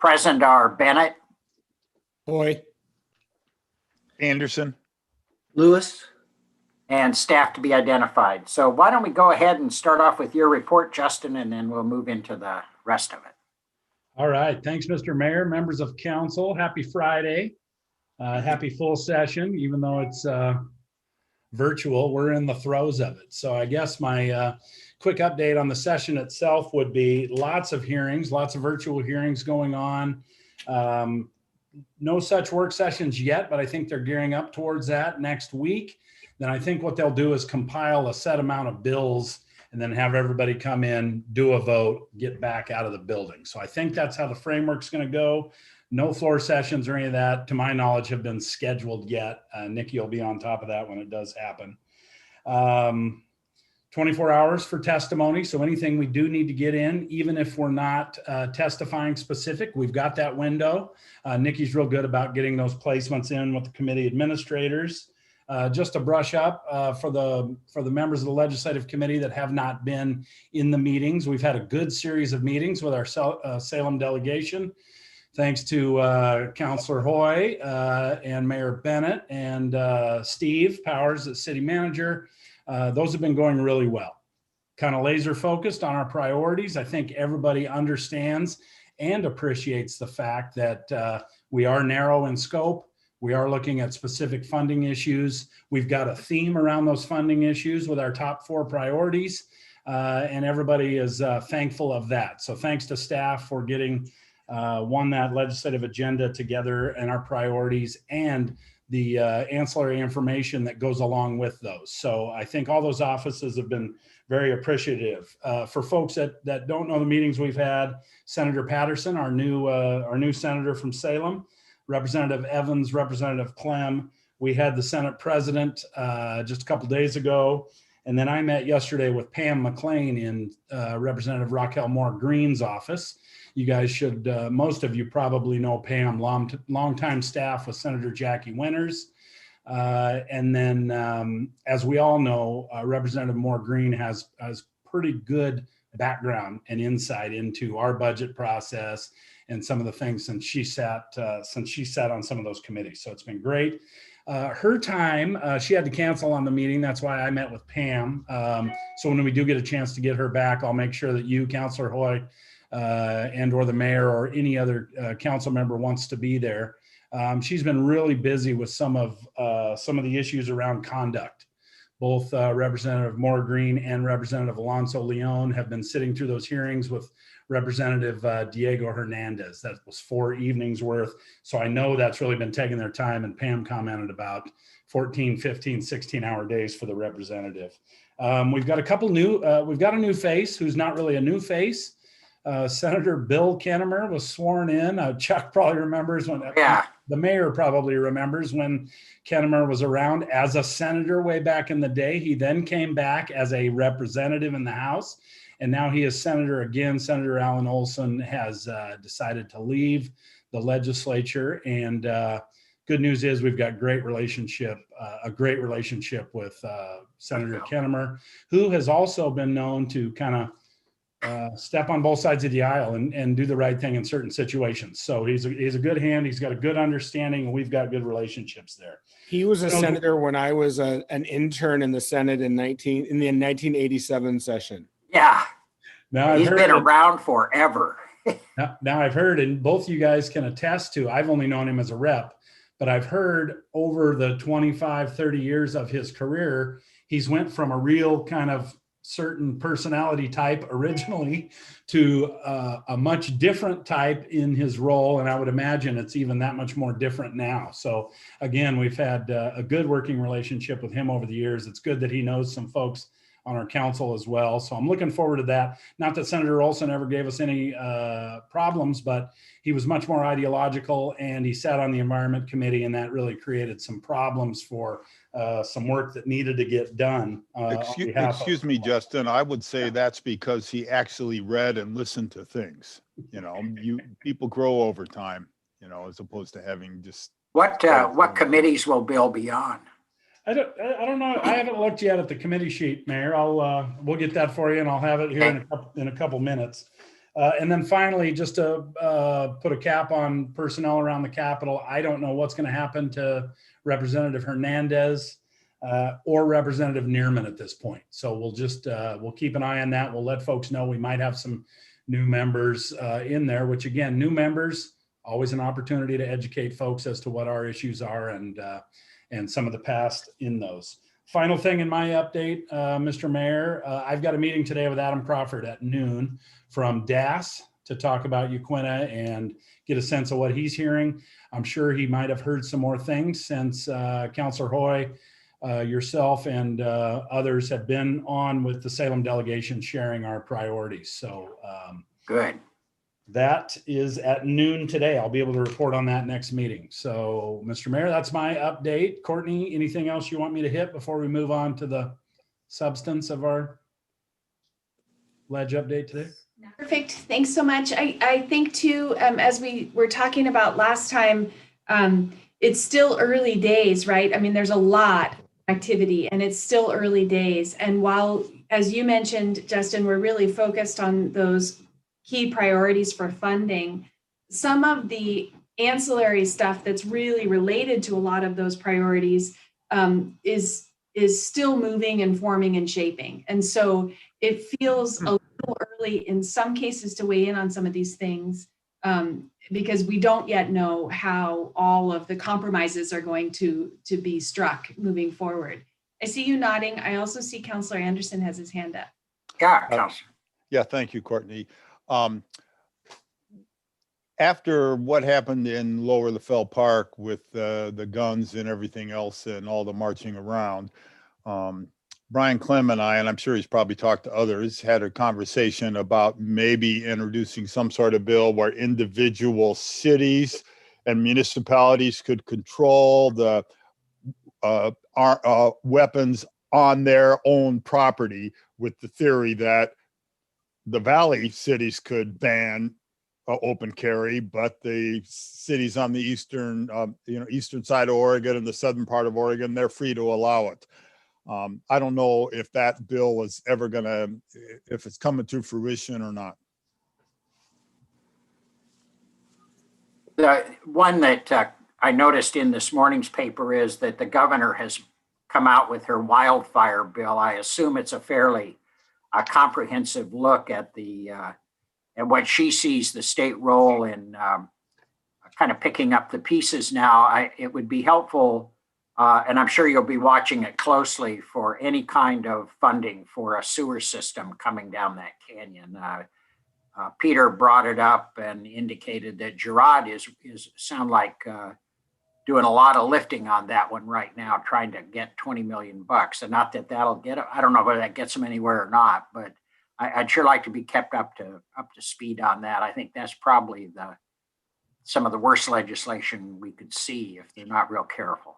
Present are Bennett, Boy. Anderson. Lewis. and staff to be identified. So why don't we go ahead and start off with your report, Justin, and then we'll move into the rest of it. All right. Thanks, Mr. Mayor, members of council. Happy Friday. Happy full session, even though it's virtual, we're in the throes of it. So I guess my quick update on the session itself would be lots of hearings, lots of virtual hearings going on. No such work sessions yet, but I think they're gearing up towards that next week. Then I think what they'll do is compile a set amount of bills and then have everybody come in, do a vote, get back out of the building. So I think that's how the framework's going to go. No floor sessions or any of that, to my knowledge, have been scheduled yet. Nikki will be on top of that when it does happen. 24 hours for testimony. So anything we do need to get in, even if we're not testifying specific, we've got that window. Nikki's real good about getting those placements in with the committee administrators. Just to brush up for the members of the legislative committee that have not been in the meetings, we've had a good series of meetings with our Salem delegation. Thanks to Councillor Hoy and Mayor Bennett and Steve Powers, the city manager. Those have been going really well. Kind of laser focused on our priorities. I think everybody understands and appreciates the fact that we are narrow in scope. We are looking at specific funding issues. We've got a theme around those funding issues with our top 4 priorities, and everybody is thankful of that. So thanks to staff for getting that legislative agenda together and our priorities and the ancillary information that goes along with those. So I think all those offices have been very appreciative. For folks that don't know the meetings we've had, Senator Patterson, our new senator from Salem, Representative Evans, Representative Clem. We had the Senate President just a couple days ago. And then I met yesterday with Pam McLean in Representative Raquel Moore Green's office. You guys should, most of you probably know Pam, longtime staff with Senator Jackie Winters. And then as we all know, Representative Moore Green has pretty good background and insight into our budget process and some of the things since she sat on some of those committees. So it's been great. Her time, she had to cancel on the meeting. That's why I met with Pam. So when we do get a chance to get her back, I'll make sure that you, Councillor Hoy, and or the mayor or any other council member wants to be there. She's been really busy with some of the issues around conduct. Both Representative Moore Green and Representative Alonso Leon have been sitting through those hearings with Representative Diego Hernandez. That was 4 evenings worth. So I know that's really been taking their time, and Pam commented about 14, 15, 16-hour days for the representative. We've got a new face who's not really a new face. Senator Bill Kennemer was sworn in. Chuck probably remembers when, the mayor probably remembers when Kennemer was around as a senator way back in the day. He then came back as a representative in the House, and now he is senator again. Senator Alan Olson has decided to leave the legislature, and good news is we've got a great relationship with Senator Kennemer, who has also been known to kind of step on both sides of the aisle and do the right thing in certain situations. So he's a good hand. He's got a good understanding, and we've got good relationships there. He was a senator when I was an intern in the Senate in the 1987 session. Yeah, Now he's been around forever. Now I've heard, and both you guys can attest to, I've only known him as a rep, but I've heard over the 25, 30 years of his career, he's went from a real kind of certain personality type originally to a much different type in his role. And I would imagine it's even that much more different now. So again, we've had a good working relationship with him over the years. It's good that he knows some folks on our council as well. So I'm looking forward to that. Not that Senator Olson ever gave us any problems, but he was much more ideological, and he sat on the Environment Committee, and that really created some problems for some work that needed to get done. Excuse me, Justin. I would say that's because he actually read and listened to things. You know, people grow over time, you know, as opposed to having just. What committees will Bill be on? I don't know. I haven't looked yet at the committee sheet, Mayor. We'll get that for you, and I'll have it here in a couple minutes. And then finally, just to put a cap on personnel around the Capitol, I don't know what's going to happen to Representative Hernandez or Representative Neerman at this point. So we'll keep an eye on that. We'll let folks know we might have some new members in there, which again, new members, always an opportunity to educate folks as to what our issues are and some of the past in those. Final thing in my update, Mr. Mayor, I've got a meeting today with Adam Crawford at noon from DAS to talk about Uquinna and get a sense of what he's hearing. I'm sure he might have heard some more things since Councilor Hoy, yourself and others have been on with the Salem delegation sharing our priorities. So Good. that is at noon today. I'll be able to report on that next meeting. So, Mr. Mayor, that's my update. Courtney, anything else you want me to hit before we move on to the substance of our ledge update today? Perfect. Thanks so much. I think too, as we were talking about last time, it's still early days, right? I mean, there's a lot of activity and it's still early days. And while, as you mentioned, Justin, we're really focused on those key priorities for funding, some of the ancillary stuff that's really related to a lot of those priorities is still moving and forming and shaping. And so it feels a little early in some cases to weigh in on some of these things because we don't yet know how all of the compromises are going to be struck moving forward. I see you nodding. I also see Councilor Anderson has his hand up. Yeah, Counselor. Yeah, thank you, Courtney. After what happened in Lower LaFell Park with the guns and everything else and all the marching around, Brian Clem and I, and I'm sure he's probably talked to others, had a conversation about maybe introducing some sort of bill where individual cities and municipalities could control the weapons on their own property, with the theory that the Valley cities could ban open carry, but the cities on the eastern side of Oregon and the southern part of Oregon, they're free to allow it. I don't know if that bill is ever if it's coming to fruition or not. The one that I noticed in this morning's paper is that the governor has come out with her wildfire bill. I assume it's a fairly comprehensive look at at what she sees the state role in kind of picking up the pieces now. It would be helpful, and I'm sure you'll be watching it closely, for any kind of funding for a sewer system coming down that canyon. Peter brought it up and indicated that Gerard is sound like doing a lot of lifting on that one right now, trying to get $20 million. And not that that'll get it. I don't know whether that gets them anywhere or not, but I'd sure like to be kept up to speed on that. I think that's probably some of the worst legislation we could see if they're not real careful.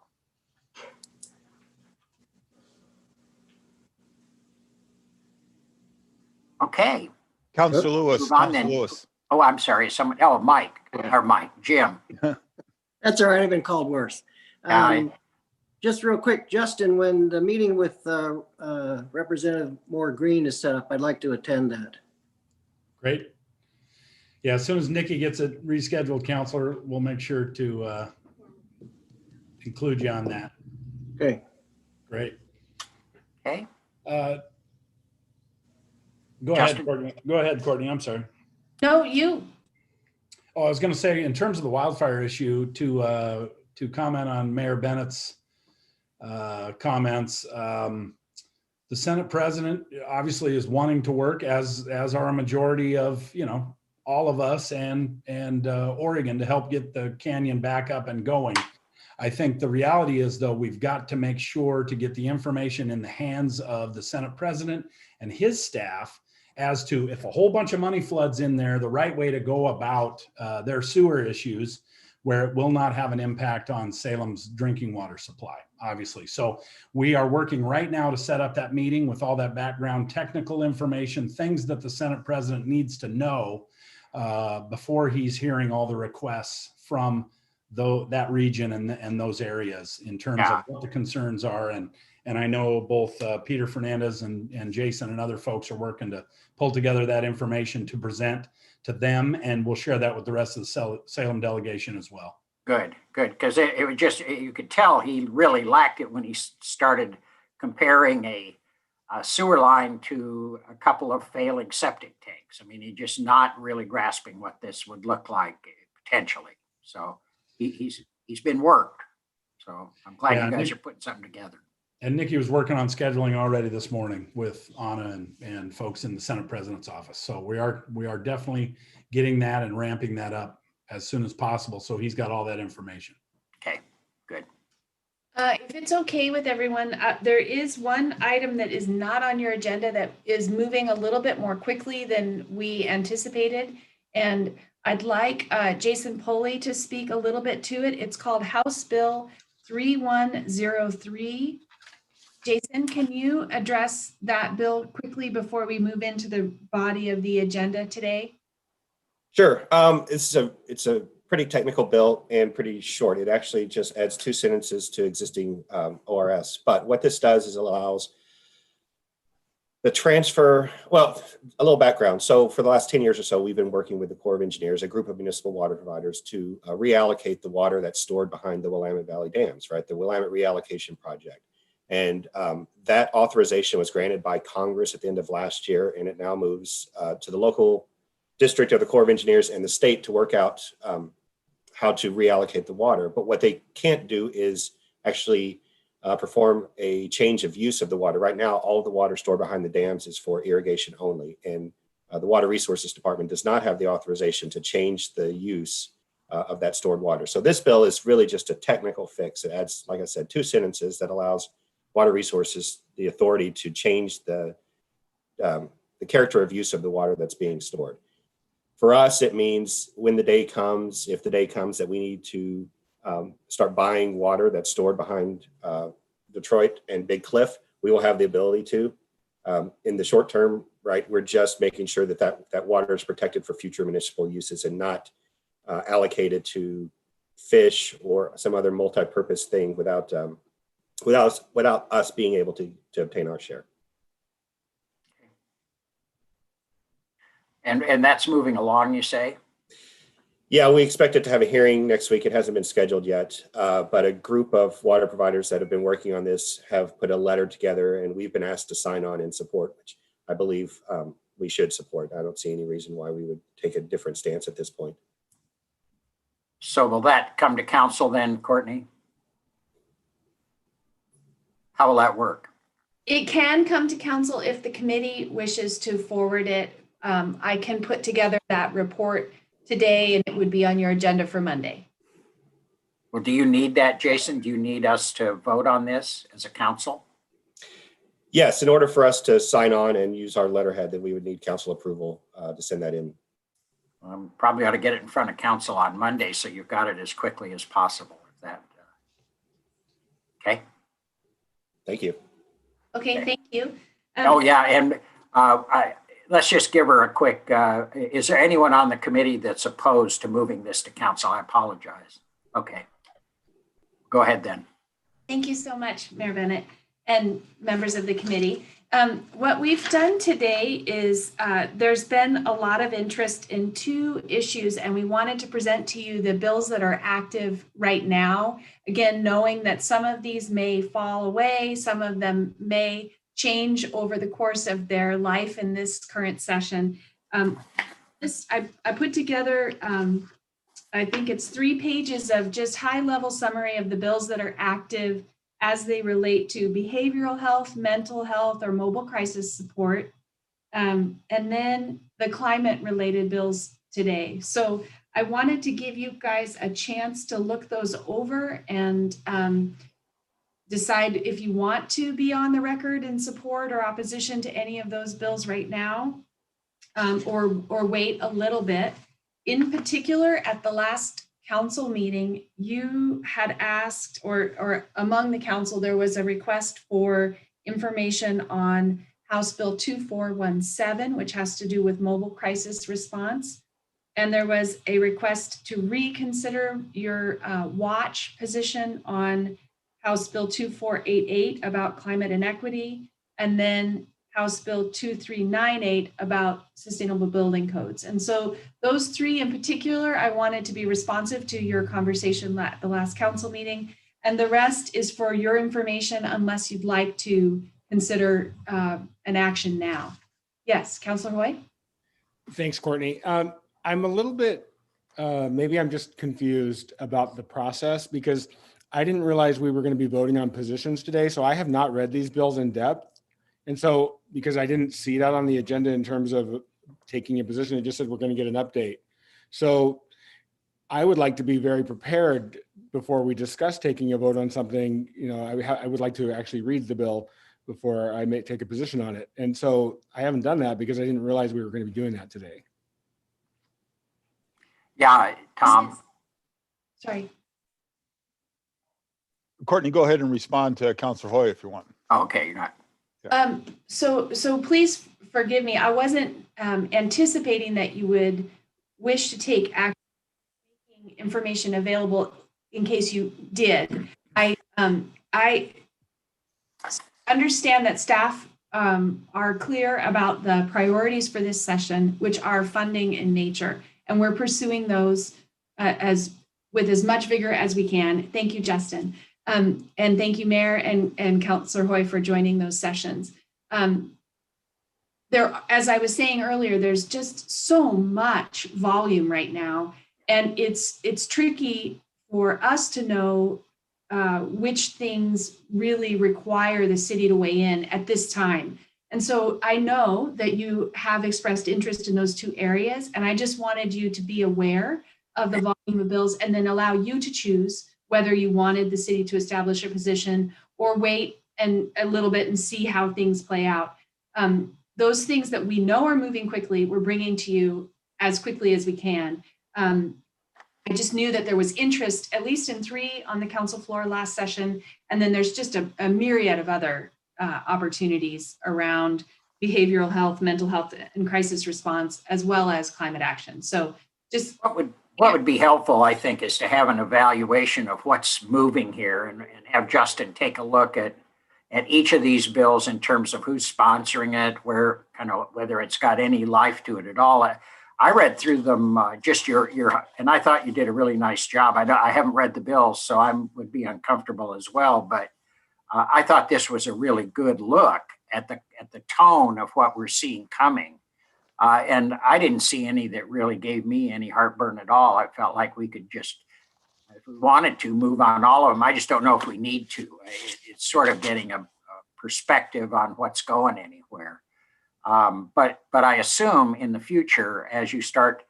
Okay. Councilor Lewis, Move on Councilor then. Lewis. Oh, I'm sorry. Mike, or Mike, Jim. That's all right. I've been called worse. Aye. Just real quick, Justin, when the meeting with Representative Moore Green is set up, I'd like to attend that. Great. Yeah, as soon as Nikki gets it rescheduled, Counselor, we'll make sure to include you on that. Okay. Great. Okay. Go Justin? ahead, Courtney. Go ahead, Courtney. I'm sorry. No, you. Oh, I was going to say, in terms of the wildfire issue, to comment on Mayor Bennett's comments. The Senate president obviously is wanting to work, as are a majority of all of us and Oregon, to help get the canyon back up and going. I think the reality is, though, we've got to make sure to get the information in the hands of the Senate president and his staff as to, if a whole bunch of money floods in there, the right way to go about their sewer issues, where it will not have an impact on Salem's drinking water supply, obviously. So we are working right now to set up that meeting with all that background technical information, things that the Senate president needs to know before he's hearing all the requests from that region and those areas, in terms of what the concerns are And I know both Peter Fernandez and Jason and other folks are working to pull together that information to present to them. And we'll share that with the rest of the Salem delegation as well. Good, good. Because it was just, you could tell he really lacked it when he started comparing a sewer line to a couple of failing septic tanks. I mean, he's just not really grasping what this would look like potentially. So he's been worked. So I'm glad you guys are putting something together. And Nikki was working on scheduling already this morning with Anna and folks in the Senate President's office. So we are definitely getting that and ramping that up as soon as possible. So he's got all that information. Okay, good. If it's okay with everyone, there is one item that is not on your agenda that is moving a little bit more quickly than we anticipated. And I'd like Jason Poley to speak a little bit to it. It's called House Bill 3103. Jason, can you address that bill quickly before we move into the body of the agenda today? Sure. It's a pretty technical bill and pretty short. It actually just adds 2 sentences to existing ORS. But what this does is allows the transfer, well, a little background. So for the last 10 years or so, we've been working with the Corps of Engineers, a group of municipal water providers, to reallocate the water that's stored behind the Willamette Valley dams, right? The Willamette Reallocation Project. And that authorization was granted by Congress at the end of last year, and it now moves to the local district of the Corps of Engineers and the state to work out how to reallocate the water. But what they can't do is actually perform a change of use of the water. Right now, all of the water stored behind the dams is for irrigation only. And the Water Resources Department does not have the authorization to change the use of that stored water. So this bill is really just a technical fix. It adds, like I said, 2 sentences that allows Water Resources the authority to change the character of use of the water that's being stored. For us, it means when the day comes, if the day comes that we need to start buying water that's stored behind Detroit and Big Cliff, we will have the ability to. In the short term, right, we're just making sure that that water is protected for future municipal uses and not allocated to fish or some other multi-purpose thing without us being able to obtain our share. And that's moving along, you say? Yeah, we expect it to have a hearing next week. It hasn't been scheduled yet, but a group of water providers that have been working on this have put a letter together, and we've been asked to sign on in support, which I believe we should support. I don't see any reason why we would take a different stance at this point. So will that come to council then, Courtney? How will that work? It can come to council if the committee wishes to forward it. I can put together that report today and it would be on your agenda for Monday. Well, do you need that, Jason? Do you need us to vote on this as a council? Yes, in order for us to sign on and use our letterhead, then we would need council approval to send that in. Probably ought to get it in front of council on Monday, so you've got it as quickly as possible. Okay. Thank you. Okay, thank you. Oh, yeah, and let's just give her a quick, is there anyone on the committee that's opposed to moving this to council? I apologize. Okay. Go ahead then. Thank you so much, Mayor Bennett and members of the committee. What we've done today is there's been a lot of interest in 2 issues, and we wanted to present to you the bills that are active right now. Again, knowing that some of these may fall away, some of them may change over the course of their life in this current session. I put together, I think it's 3 pages of just high-level summary of the bills that are active as they relate to behavioral health, mental health, or mobile crisis support, and then the climate-related bills today. So I wanted to give you guys a chance to look those over and decide if you want to be on the record in support or opposition to any of those bills right now, or wait a little bit. In particular, at the last council meeting, you had asked, or among the council, there was a request for information on House Bill 2417, which has to do with mobile crisis response. And there was a request to reconsider your watch position on House Bill 2488 about climate inequity, and then House Bill 2398 about sustainable building codes. And so those three in particular, I wanted to be responsive to your conversation at the last council meeting. And the rest is for your information unless you'd like to consider an action now. Yes, Councilor Hoy? Thanks, Courtney. I'm a little bit, maybe I'm just confused about the process because I didn't realize we were going to be voting on positions today. So I have not read these bills in depth. And so, because I didn't see that on the agenda in terms of taking a position, it just said we're going to get an update. So I would like to be very prepared before we discuss taking a vote on something. You know, I would like to actually read the bill before I may take a position on it. And so I haven't done that because I didn't realize we were going to be doing that today. Yeah, Tom. Sorry. Courtney, go ahead and respond to Councilor Hoy if you want. Okay, you're not. So please forgive me. I wasn't anticipating that you would wish to take action, making information available in case you did. I understand that staff are clear about the priorities for this session, which are funding in nature, and we're pursuing those with as much vigor as we can. Thank you, Justin. And thank you, Mayor and Councilor Hoy, for joining those sessions. As I was saying earlier, there's just so much volume right now, and it's tricky for us to know which things really require the city to weigh in at this time. And so I know that you have expressed interest in those two areas, and I just wanted you to be aware of the volume of bills and then allow you to choose whether you wanted the city to establish a position or wait and a little bit and see how things play out. Those things that we know are moving quickly, we're bringing to you as quickly as we can. I just knew that there was interest, at least in three on the council floor last session. And then there's just a myriad of other opportunities around behavioral health, mental health, and crisis response, as well as climate action. So just What would be helpful, I think, is to have an evaluation of what's moving here and have Justin take a look at each of these bills in terms of who's sponsoring it, where whether it's got any life to it at all. I read through them, just and I thought you did a really nice job. I haven't read the bills, so I would be uncomfortable as well. But I thought this was a really good look at the tone of what we're seeing coming. And I didn't see any that really gave me any heartburn at all. I felt like we could just, if we wanted to, move on all of them. I just don't know if we need to. It's sort of getting a perspective on what's going anywhere. But I assume in the future, as you start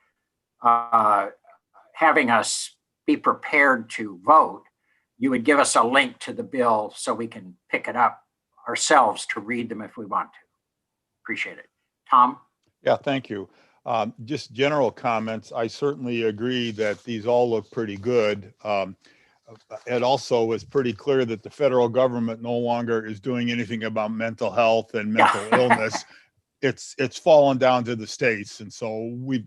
having us be prepared to vote, you would give us a link to the bill so we can pick it up ourselves to read them if we want to. Appreciate it. Tom? Yeah, thank you. Just general comments. I certainly agree that these all look pretty good. It also was pretty clear that the federal government no longer is doing anything about mental health and mental illness. It's fallen down to the states, and so we've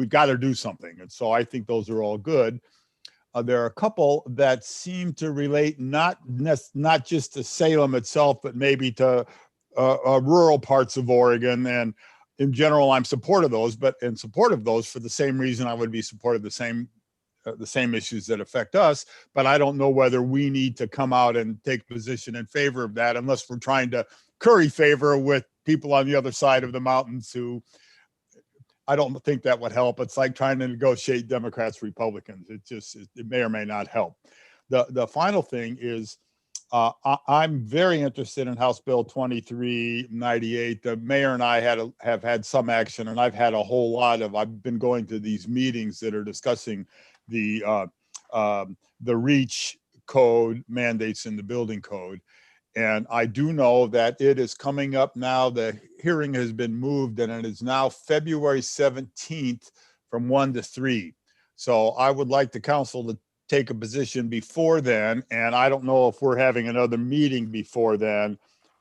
got to do something. And so I think those are all good. There are a couple that seem to relate not just to Salem itself, but maybe to rural parts of Oregon. And in general, I'm supportive of those, but in support of those for the same reason I would be supportive of the same issues that affect us. But I don't know whether we need to come out and take position in favor of that unless we're trying to curry favor with people on the other side of the mountains who I don't think that would help. It's like trying to negotiate Democrats, Republicans. It may or may not help. The final thing is I'm very interested in House Bill 2398. The mayor and I have had some action, and I've had a whole lot of, I've been going to these meetings that are discussing the REACH code mandates in the building code. And I do know that it is coming up now. The hearing has been moved and it is now February 17th from 1 to 3. So I would like the council to take a position before then. And I don't know if we're having another meeting before then.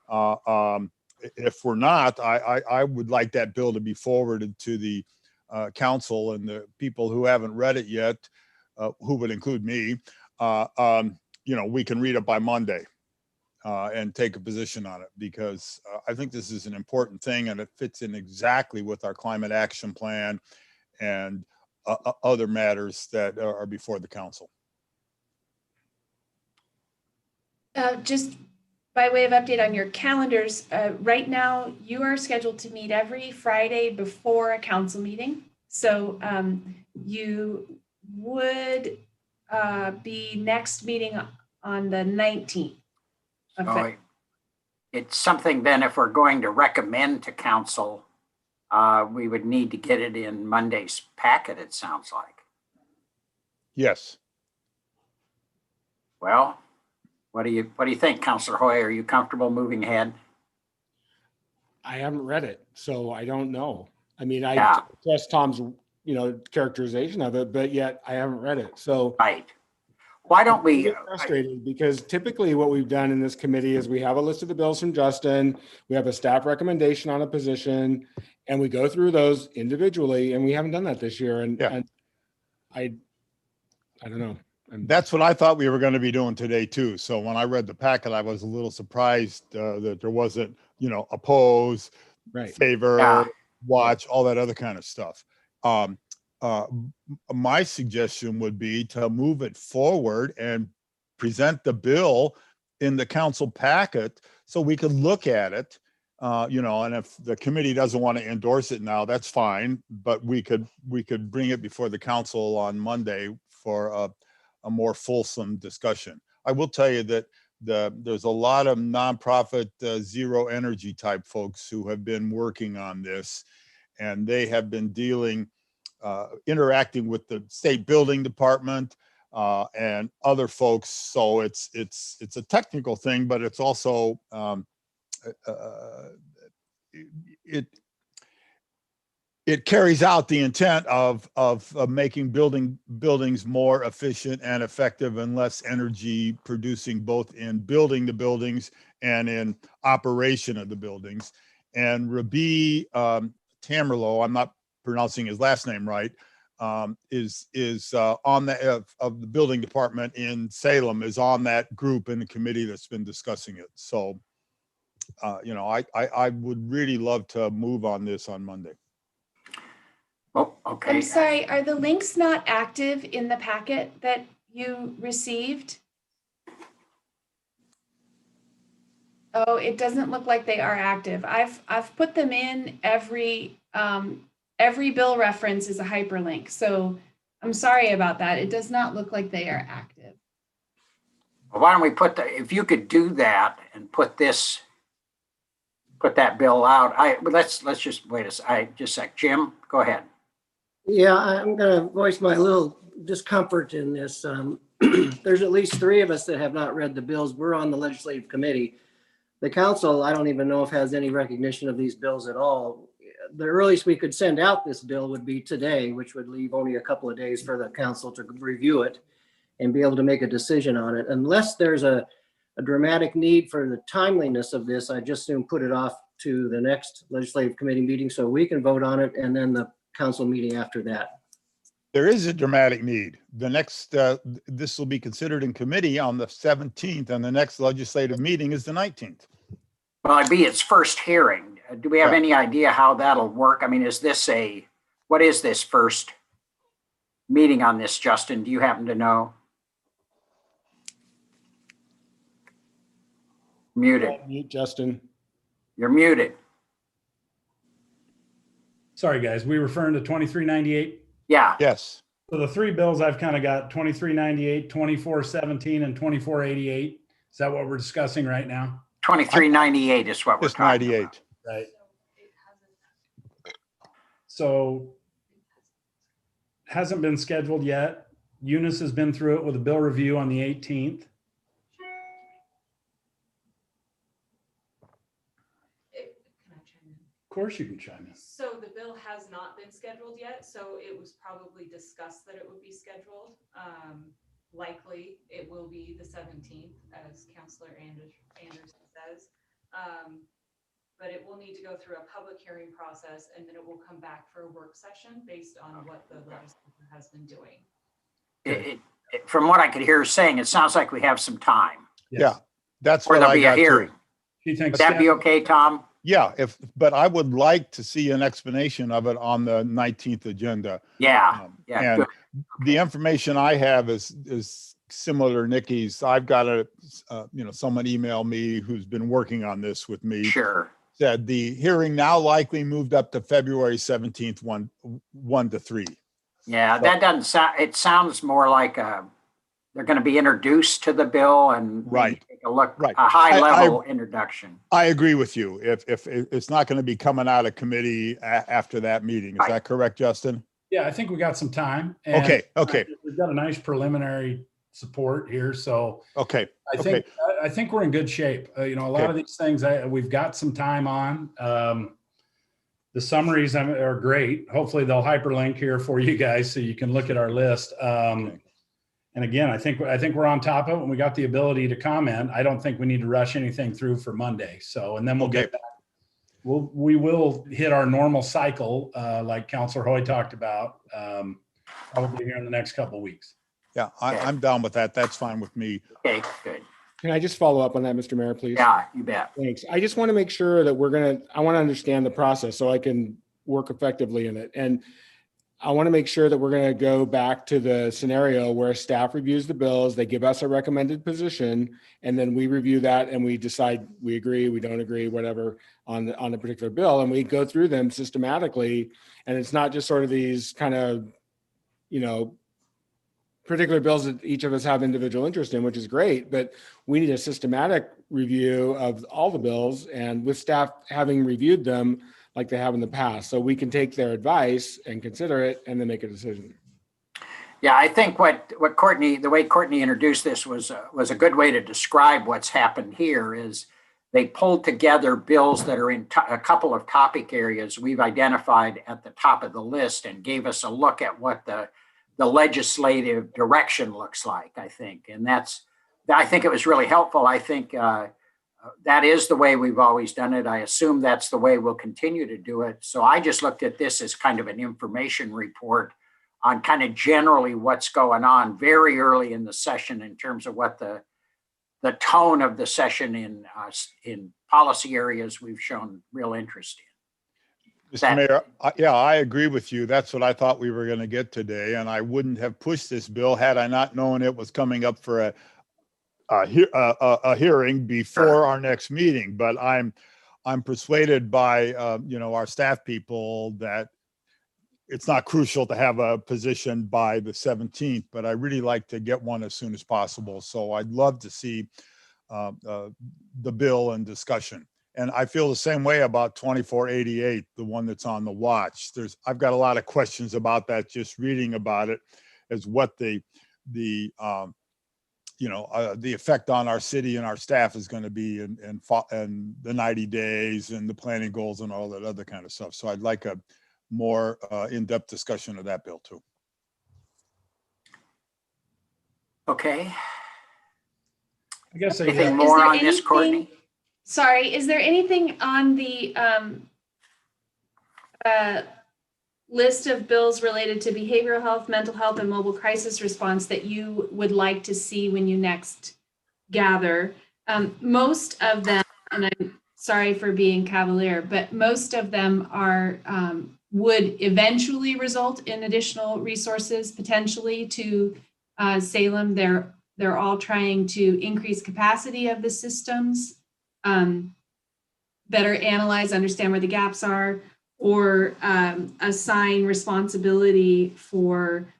If we're not, I would like that bill to be forwarded to the council and the people who haven't read it yet, who would include me, we can read it by Monday and take a position on it, because I think this is an important thing and it fits in exactly with our climate action plan and other matters that are before the council. Just by way of update on your calendars, right now you are scheduled to meet every Friday before a council meeting. So you would be next meeting on the 19th. of So February. it's something then, if we're going to recommend to council, we would need to get it in Monday's packet, it sounds like. Yes. Well, what do you think, Councilor Hoy? Are you comfortable moving ahead? I haven't read it, so I don't know. I mean, I Yeah. trust Tom's, characterization of it, but yet I haven't read it. So Right. Why don't I'm we, get frustrated because typically what we've done in this committee is we have a list of the bills from Justin, we have a staff recommendation on a position, and we go through those individually, and we haven't done that this year. And, Yeah. and I don't know. That's what I thought we were going to be doing today too. So when I read the packet, I was a little surprised that there wasn't, oppose, Right. favor, Yeah. watch, all that other kind of stuff. My suggestion would be to move it forward and present the bill in the council packet so we could look at it. And if the committee doesn't want to endorse it now, that's fine. But we could bring it before the council on Monday for a more fulsome discussion. I will tell you that there's a lot of nonprofit zero energy type folks who have been working on this, and they have been interacting with the state building department and other folks. So it's a technical thing, but it's also it carries out the intent of making buildings more efficient and effective and less energy producing, both in building the buildings and in operation of the buildings. And Rabi Tamerlo, I'm not pronouncing his last name right, is on of the building department in Salem, is on that group in the committee that's been discussing it. So, I would really love to move on this on Monday. oh, okay. I'm sorry, are the links not active in the packet that you received? Oh, it doesn't look like they are active. I've put them in every bill reference is a hyperlink. So I'm sorry about that. It does not look like they are active. Well, why don't we if you could do that and put that bill out. Let's just wait just a sec. Jim, go ahead. Yeah, I'm going to voice my little discomfort in this. There's at least 3 of us that have not read the bills. We're on the legislative committee. The council, I don't even know if has any recognition of these bills at all. The earliest we could send out this bill would be today, which would leave only a couple of days for the council to review it and be able to make a decision on it. Unless there's a dramatic need for the timeliness of this, I just soon put it off to the next legislative committee meeting so we can vote on it, and then the council meeting after that. There is a dramatic need. The next, this will be considered in committee on the 17th, and the next legislative meeting is the 19th. Well, it'd be its first hearing. Do we have Yeah. any idea how that'll work? I mean, what is this first meeting on this, Justin? Do you happen to know? Muted. Mute Justin. You're muted. Sorry, guys, we referring to 2398. Yeah. Yes. So the 3 bills I've kind of got 2398, 2417, and 2488. Is that what we're discussing right now? 2398 is what we're It's talking 98. about. Right. So hasn't been scheduled yet. Eunice has been through it with a bill review on the 18th. Can I chime in? Of course you can chime in. So the bill has not been scheduled yet, so it was probably discussed that it would be scheduled. Likely, it will be the 17th, as Councilor Anderson says. But it will need to go through a public hearing process, and then it will come back for a work session based on what the legislature has been doing. from what I could hear saying, it sounds like we have some time. Yes. Yeah, that's Or what there'll I be a got too. hearing. She thinks Would that be okay, Tom? Yeah, but I would like to see an explanation of it on the 19th agenda. Yeah, yeah, And good. the information I have is similar to Nikki's. I've got someone email me who's been working on this with me. Sure. Said the hearing now likely moved up to February 17th, 1 to 3. Yeah, So- that doesn't sound, it sounds more like they're going to be introduced to the bill and maybe Right. take a look, Right. a high level introduction. I agree with you. If it's not going to be coming out of committee after that meeting, is Right. that correct, Justin? Yeah, I think we got some time. and Okay. We've got a nice preliminary support here, so Okay. I think we're in good shape. A lot of these things we've got some time on. The summaries are great. Hopefully they'll hyperlink here for you guys so you can look at our list. And again, I think we're on top of it and we got the ability to comment. I don't think we need to rush anything through for Monday. So, and then we'll get back. We will hit our normal cycle, like Councilor Hoy talked about, probably here in the next couple of weeks. Yeah, Okay. I'm down with that. That's fine with me. Okay, good. Can I just follow up on that, Mr. Mayor, please? Yeah, you bet. Thanks. I just want to make sure that I want to understand the process so I can work effectively in it. And I want to make sure that we're going to go back to the scenario where staff reviews the bills, they give us a recommended position, and then we review that and we decide we agree, we don't agree, whatever on a particular bill. And we go through them systematically. And it's not just sort of these kind of, particular bills that each of us have individual interest in, which is great, but we need a systematic review of all the bills and with staff having reviewed them like they have in the past. So we can take their advice and consider it and then make a decision. Yeah, I think the way Courtney introduced this was a good way to describe what's happened here is they pulled together bills that are in a couple of topic areas we've identified at the top of the list and gave us a look at what the legislative direction looks like, I think. And I think it was really helpful. I think that is the way we've always done it. I assume that's the way we'll continue to do it. So I just looked at this as kind of an information report on kind of generally what's going on very early in the session in terms of what the tone of the session in policy areas we've shown real interest in. Mr. Mayor, I agree with you. That's what I thought we were going to get today. And I wouldn't have pushed this bill had I not known it was coming up for a hearing before our next meeting. But I'm persuaded by, our staff people that it's not crucial to have a position by the 17th, but I really like to get one as soon as possible. So I'd love to see the bill and discussion. And I feel the same way about 2488, the one that's on the watch. I've got a lot of questions about that, just reading about it, as what the effect on our city and our staff is going to be and the 90 days and the planning goals and all that other kind of stuff. So I'd like a more in-depth discussion of that bill too. Okay. I guess Anything more on this, Courtney? Sorry, is there anything on the list of bills related to behavioral health, mental health, and mobile crisis response that you would like to see when you next gather? Most of them, and I'm sorry for being cavalier, but most of them are would eventually result in additional resources potentially to Salem. They're all trying to increase capacity of the systems, better analyze, understand where the gaps are, or assign responsibility for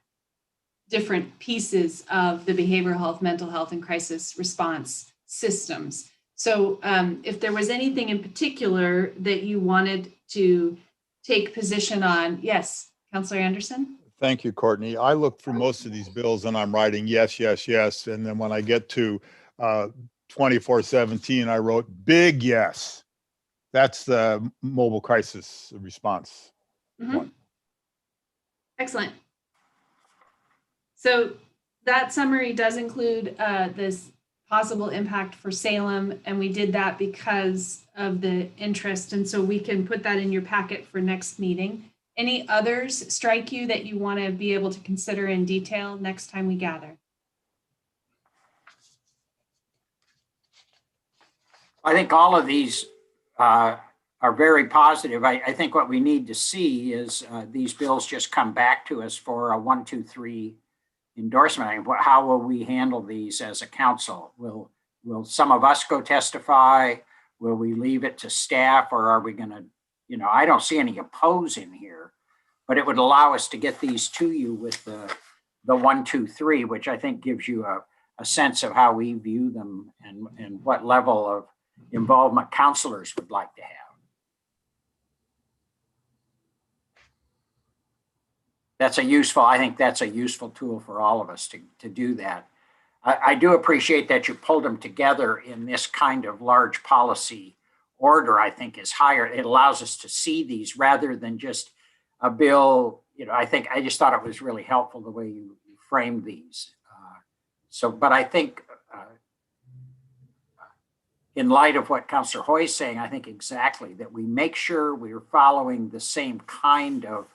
different pieces of the behavioral health, mental health, and crisis response systems. So if there was anything in particular that you wanted to take position on, yes, Councilor Anderson? Thank you, Courtney. I looked through most of these bills and I'm writing yes, yes, yes. And then when I get to 2417, I wrote big yes. That's the mobile crisis response. Mm-hmm. Excellent. So that summary does include this possible impact for Salem, and we did that because of the interest, and so we can put that in your packet for next meeting. Any others strike you that you want to be able to consider in detail next time we gather? I think all of these are very positive. I think what we need to see is these bills just come back to us for a 1, 2, 3 endorsement. I mean, how will we handle these as a council? Will some of us go testify? Will we leave it to staff, or are we going to, I don't see any oppose in here, but it would allow us to get these to you with the 1, 2, 3, which I think gives you a sense of how we view them and what level of involvement counselors would like to have. I think that's a useful tool for all of us to do that. I do appreciate that you pulled them together in this kind of large policy order. I think is higher. It allows us to see these rather than just a bill. I just thought it was really helpful the way you framed these. But I think in light of what Councillor Hoy is saying, I think exactly that we make sure we're following the same kind of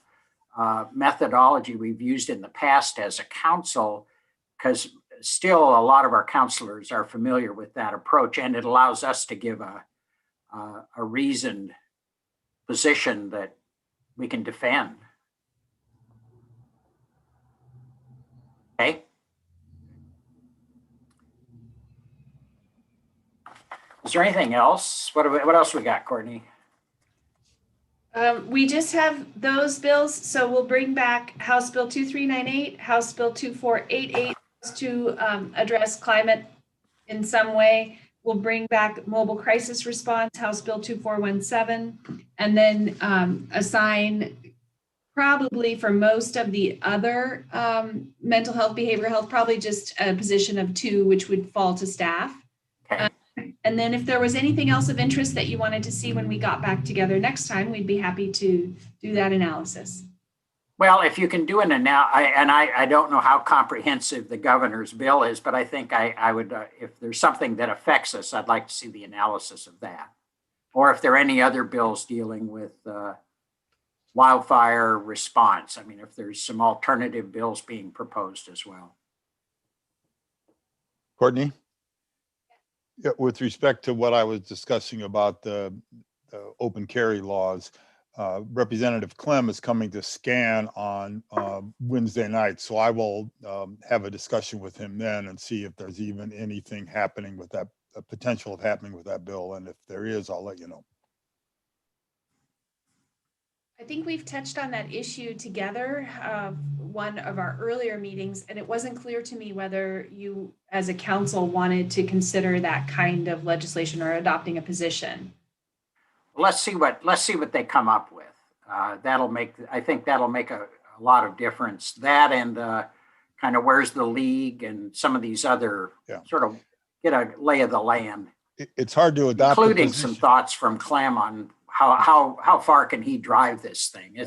methodology we've used in the past as a council, because still a lot of our councilors are familiar with that approach, and it allows us to give a reasoned position that we can defend. Okay. Is there anything else? What else we got, Courtney? We just have those bills, so we'll bring back House Bill 2398, House Bill 2488 to address climate in some way. We'll bring back mobile crisis response, House Bill 2417, and then assign probably for most of the other mental health, behavioral health, probably just a position of 2, which would fall to staff. Okay. And then if there was anything else of interest that you wanted to see when we got back together next time, we'd be happy to do that analysis. Well, if you can do an I don't know how comprehensive the governor's bill is, but I think I would, if there's something that affects us, I'd like to see the analysis of that. Or if there are any other bills dealing with wildfire response. I mean, if there's some alternative bills being proposed as well. Courtney? Yeah, with respect to what I was discussing about the open carry laws, Representative Clem is coming to scan on Wednesday night. So I will have a discussion with him then and see if there's even anything happening with that, potential of happening with that bill. And if there is, I'll let you know. I think we've touched on that issue together, one of our earlier meetings, and it wasn't clear to me whether you as a council wanted to consider that kind of legislation or adopting a position. Let's see what they come up with. I think that'll make a lot of difference. That and kind of where's the league and some of these other sort of get a lay of the land. It's hard to adopt, including some thoughts from Clem on how far can he drive this thing.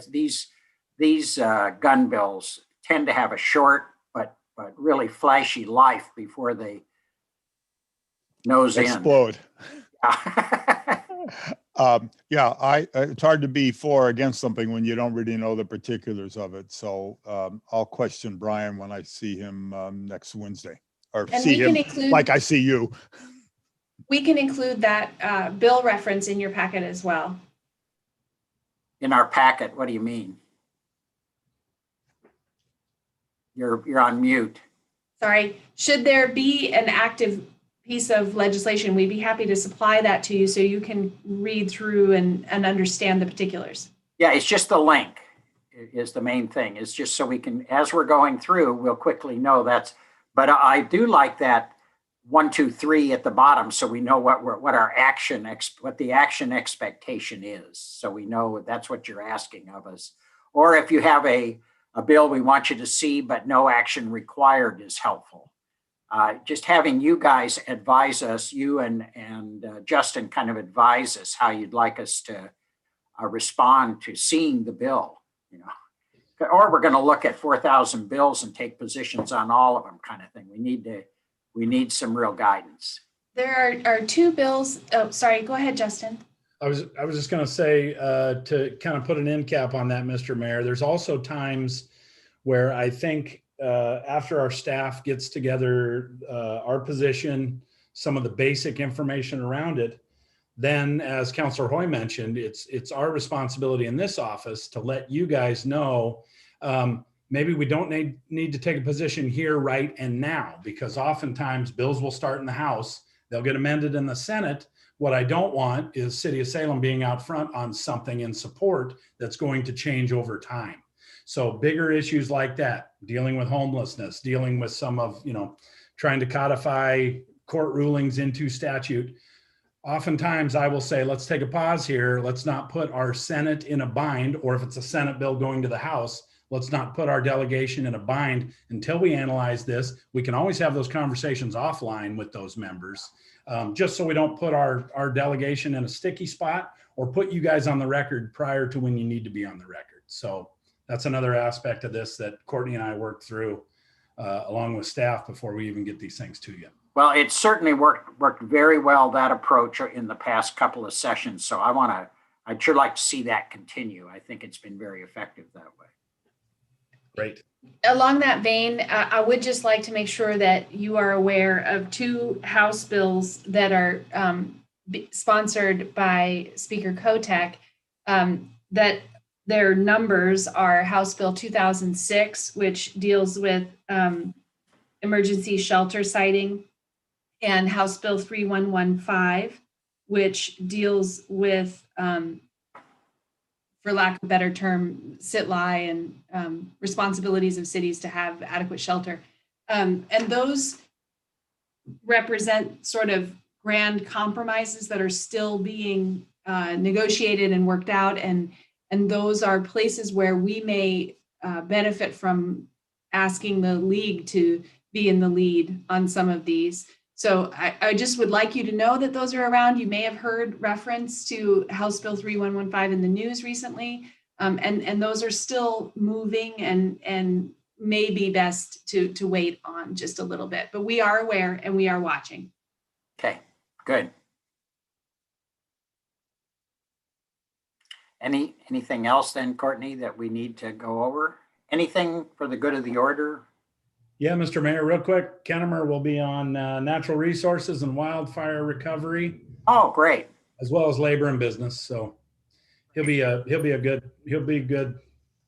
These gun bills tend to have a short but really flashy life before they nose explode. In. It's hard to be for or against something when you don't really know the particulars of it. So I'll question Brian when I see him next Wednesday, or And see him include, like I see you. We can include that bill reference in your packet as well. In our packet, what do you mean? You're on mute. Sorry, should there be an active piece of legislation, we'd be happy to supply that to you so you can read through and understand the particulars. Yeah, it's just the link is the main thing. It's just so we can, as we're going through, we'll quickly know that's, but I do like that 1, 2, 3 at the bottom, so we know what the action expectation is. So we know that's what you're asking of us. Or if you have a bill we want you to see, but no action required is helpful. Just having you guys advise us, you and Justin kind of advise us how you'd like us to respond to seeing the bill, or we're going to look at 4,000 bills and take positions on all of them kind of thing. We need some real guidance. There are 2 bills. Oh, sorry. Go ahead, Justin. I was just going to say, to kind of put an end cap on that, Mr. Mayor, there's also times where I think after our staff gets together our position, some of the basic information around it, then as Councilor Hoy mentioned, it's our responsibility in this office to let you guys know, maybe we don't need to take a position here right and now, because oftentimes bills will start in the House, they'll get amended in the Senate. What I don't want is City of Salem being out front on something in support that's going to change over time. So bigger issues like that, dealing with homelessness, dealing with some of, trying to codify court rulings into statute. Oftentimes I will say, let's take a pause here. Let's not put our Senate in a bind, or if it's a Senate bill going to the House, let's not put our delegation in a bind until we analyze this. We can always have those conversations offline with those members, just so we don't put our delegation in a sticky spot or put you guys on the record prior to when you need to be on the record. So that's another aspect of this that Courtney and I worked through along with staff before we even get these things to you. Well, it certainly worked very well, that approach, in the past couple of sessions. So I'd sure like to see that continue. I think it's been very effective that way. Great. Along that vein, I would just like to make sure that you are aware of 2 House bills that are sponsored by Speaker Kotek, that their numbers are House Bill 2006, which deals with emergency shelter siting, and House Bill 3115, which deals with, for lack of a better term, sit-lie and responsibilities of cities to have adequate shelter. And those represent sort of grand compromises that are still being negotiated and worked out. And those are places where we may benefit from asking the league to be in the lead on some of these. So I just would like you to know that those are around. You may have heard reference to House Bill 3115 in the news recently. And those are still moving and may be best to wait on just a little bit. But we are aware and we are watching. Okay, good. Anything else then, Courtney, that we need to go over? Anything for the good of the order? Yeah, Mr. Mayor, real quick, Kennemer will be on natural resources and wildfire recovery, Oh, great. as well as labor and business. So he'll be a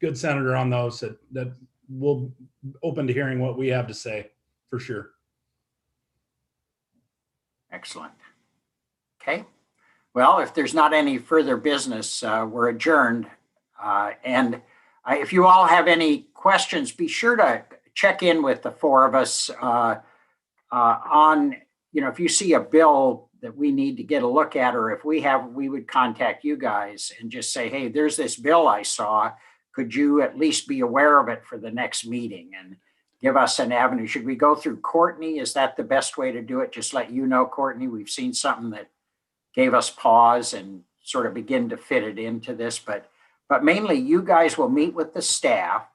good senator on those that will open to hearing what we have to say for sure. Excellent. Okay. Well, if there's not any further business, we're adjourned. And if you all have any questions, be sure to check in with the 4 of us on, if you see a bill that we need to get a look at, or if we would contact you guys and just say, hey, there's this bill I saw. Could you at least be aware of it for the next meeting and give us an avenue? Should we go through Courtney? Is that the best way to do it? Just let you know, Courtney, we've seen something that gave us pause and sort of begin to fit it into this. But mainly you guys will meet with the staff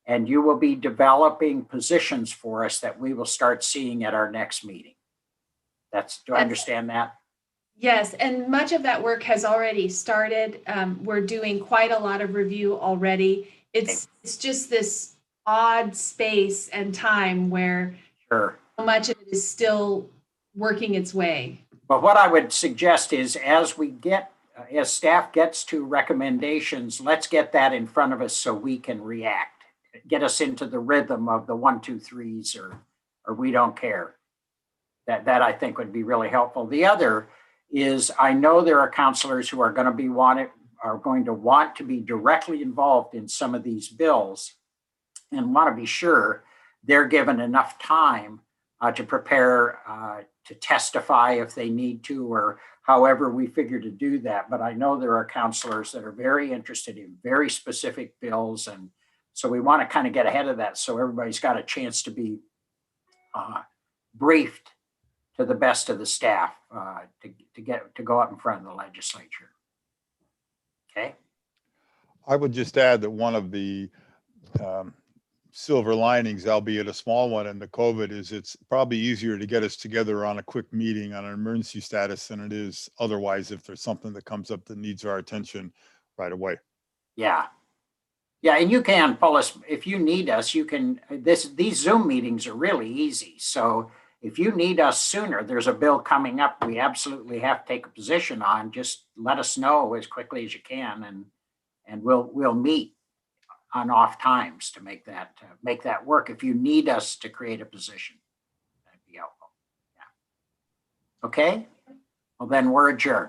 and you will be developing positions for us that we will start seeing at our next meeting. Do I understand that? Yes, and much of that work has already started. We're doing quite a lot of review already. It's just this odd space and time where Sure. so much of it is still working its way. But what I would suggest is as staff gets to recommendations, let's get that in front of us so we can react. Get us into the rhythm of the 1, 2, 3s or we don't care. That I think would be really helpful. The other is I know there are counselors who are going to want to be directly involved in some of these bills and want to be sure they're given enough time to prepare to testify if they need to, or however we figure to do that. But I know there are counselors that are very interested in very specific bills. And so we want to kind of get ahead of that so everybody's got a chance to be briefed to the best of the staff to go up in front of the legislature. Okay. I would just add that one of the silver linings, albeit a small one, in the COVID is it's probably easier to get us together on a quick meeting on an emergency status than it is otherwise if there's something that comes up that needs our attention right away. Yeah. Yeah, and you can pull us if you need us. You can. These Zoom meetings are really easy. So if you need us sooner, there's a bill coming up we absolutely have to take a position on. Just let us know as quickly as you can, and we'll meet on off times to make that work. If you need us to create a position, that'd be helpful. Yeah. Okay. Well, then we're adjourned.